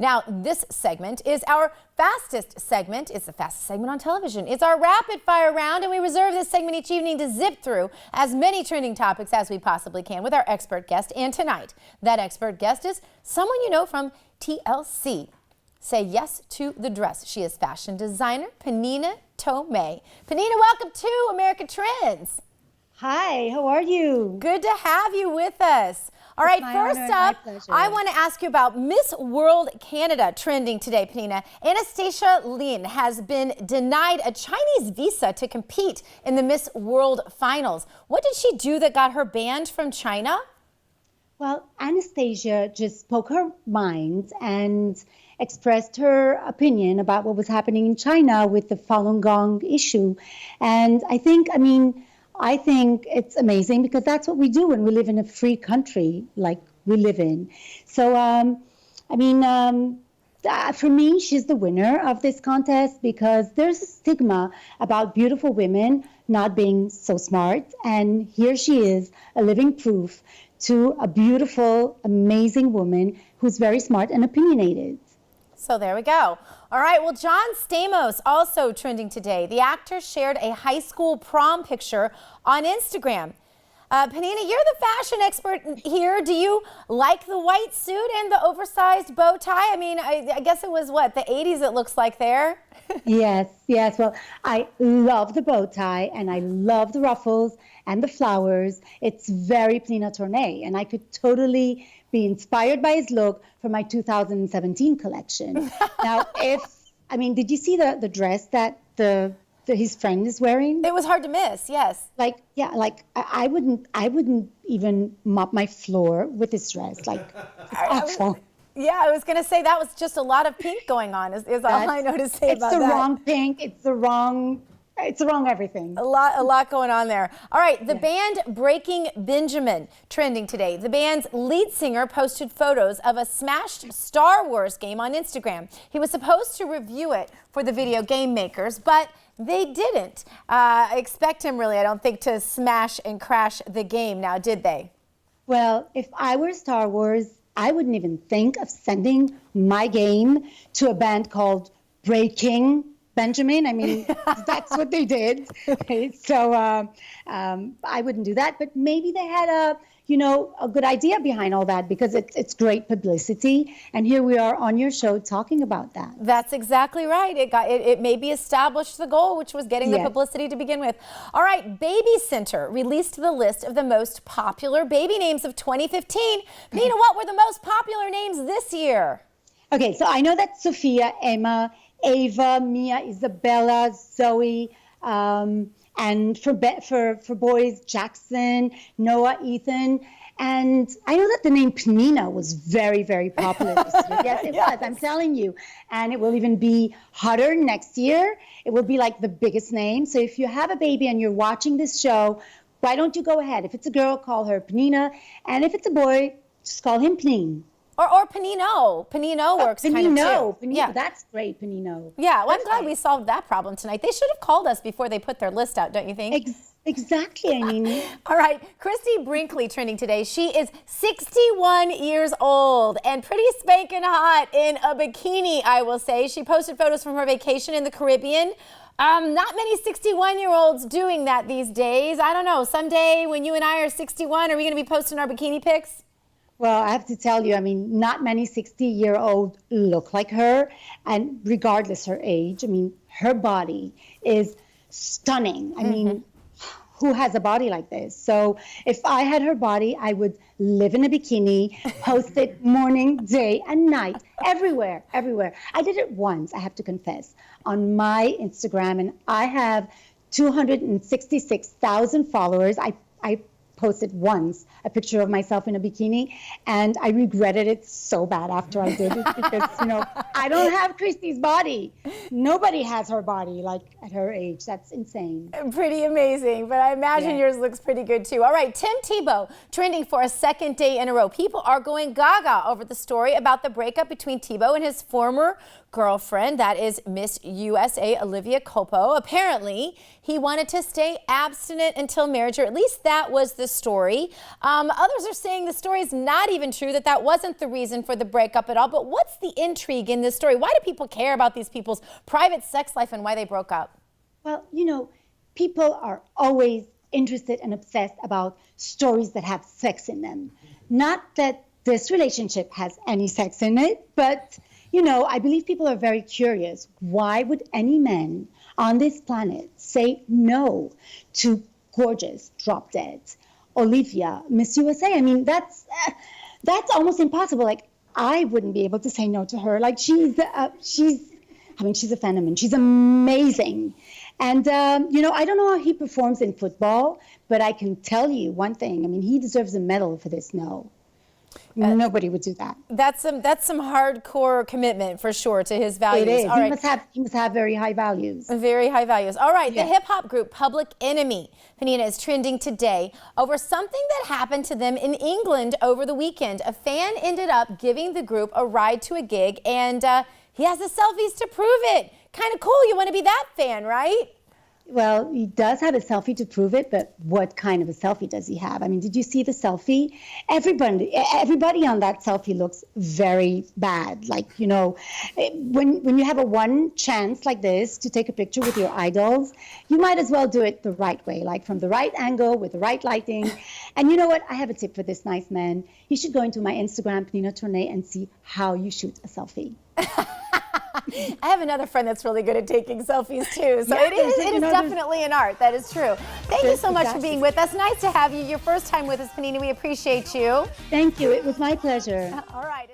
Now, this segment is our fastest segment. It's the fastest segment on television. It's our rapid fire round, and we reserve this segment each evening to zip through as many trending topics as we possibly can with our expert guest. And tonight, that expert guest is someone you know from TLC. Say yes to the dress. She is fashion designer Pnina Tormay. Pnina, welcome to American Trends. Hi, how are you? Good to have you with us. All right, first up, I want to ask you about Miss World Canada trending today, Pnina. Anastasia Lin has been denied a Chinese visa to compete in the Miss World finals. What did she do that got her banned from China? Well, Anastasia just spoke her mind and expressed her opinion about what was happening in China with the Falun Gong issue. And I think it's amazing because that's what we do when we live in a free country like we live in. So, for me, she's the winner of this contest because there's a stigma about beautiful women not being so smart. And here she is, a living proof to a beautiful, amazing woman who's very smart and opinionated. So there we go. All right, well, John Stamos also trending today. The actor shared a high school prom picture on Instagram. Pnina, you're the fashion expert here. Do you like the white suit and the oversized bow tie? I mean, I guess it was, the 80s it looks like there? Yes. Well, I love the bow tie and I love the ruffles and the flowers. It's very Pnina Tormay, and I could totally be inspired by his look for my 2017 collection. Now, did you see the dress that his friend is wearing? It was hard to miss, yes. I wouldn't even mop my floor with this dress. It's awful. Yeah, I was going to say that was just a lot of pink going on is all I know to say about that. It's the wrong pink. It's the wrong everything. A lot going on there. All right, the band Breaking Benjamin trending today. The band's lead singer posted photos of a smashed Star Wars game on Instagram. He was supposed to review it for the video game makers, but they didn't expect him really, I don't think, to smash and crash the game now, did they? Well, if I were Star Wars, I wouldn't even think of sending my game to a band called Breaking Benjamin. I mean, that's what they did. So I wouldn't do that. But maybe they had a good idea behind all that because it's great publicity. And here we are on your show talking about that. That's exactly right. It maybe established the goal, which was getting the publicity to begin with. All right, Baby Center released the list of the most popular baby names of 2015. Pnina, what were the most popular names this year? Okay, so I know that Sophia, Emma, Ava, Mia, Isabella, Zoe, and for boys, Jackson, Noah, Ethan. And I know that the name Pnina was very, very popular this year. Yes, it was, I'm telling you. And it will even be hotter next year. It will be like the biggest name. So if you have a baby and you're watching this show, why don't you go ahead? If it's a girl, call her Pnina. And if it's a boy, just call him Pneen. Or Panino. Panino works kind of too. Panino, yeah. That's great, Panino. Yeah, well, I'm glad we solved that problem tonight. They should have called us before they put their list out, don't you think? Exactly, I mean. All right, Christie Brinkley trending today. She is 61 years old and pretty spanking hot in a bikini, I will say. She posted photos from her vacation in the Caribbean. Not many 61-year-olds doing that these days. I don't know, someday when you and I are 61, are we going to be posting our bikini pics? Well, I have to tell you, not many 60-year-olds look like her. And regardless her age, her body is stunning. I mean, who has a body like this? So if I had her body, I would live in a bikini, post it morning, day, and night, everywhere. I did it once, I have to confess, on my Instagram, and I have 266,000 followers. I posted once a picture of myself in a bikini, and I regretted it so bad after I did it because, I don't have Christie's body. Nobody has her body like at her age. That's insane. Pretty amazing, but I imagine yours looks pretty good too. All right, Tim Tebow trending for a second day in a row. People are going gaga over the story about the breakup between Tebow and his former girlfriend, that is Miss USA Olivia Culpo. Apparently, he wanted to stay abstinent until marriage, or at least that was the story. Others are saying the story is not even true, that wasn't the reason for the breakup at all. But what's the intrigue in this story? Why do people care about these people's private sex life and why they broke up? Well, you know, people are always interested and obsessed about stories that have sex in them. Not that this relationship has any sex in it, but you know, I believe people are very curious. Why would any man on this planet say no to gorgeous, drop dead Olivia, Miss USA? I mean, that's almost impossible. Like, I wouldn't be able to say no to her. Like, she's a phenomenon. She's amazing. And, you know, I don't know how he performs in football, but I can tell you one thing. I mean, he deserves a medal for this no. Nobody would do that. That's some hardcore commitment for sure to his values. It is. All right. He must have very high values. Very high values. All right. The hip hop group Public Enemy, Panina, is trending today over something that happened to them in England over the weekend. A fan ended up giving the group a ride to a gig, and he has the selfies to prove it. Kind of cool. You want to be that fan, right? Well, he does have a selfie to prove it, but what kind of a selfie does he have? I mean, did you see the selfie? Everybody on that selfie looks very bad. Like, you know, when you have a one chance like this to take a picture with your idols, you might as well do it the right way, like from the right angle with the right lighting. And you know what? I have a tip for this nice man. You should go into my Instagram, Panina Tournay, and see how you shoot a selfie. I have another friend that's really good at taking selfies too. So it is definitely an art. That is true. Thank you so much for being with us. Nice to have you. Your first time with us, Panina. We appreciate you. Thank you. It was my pleasure. All right.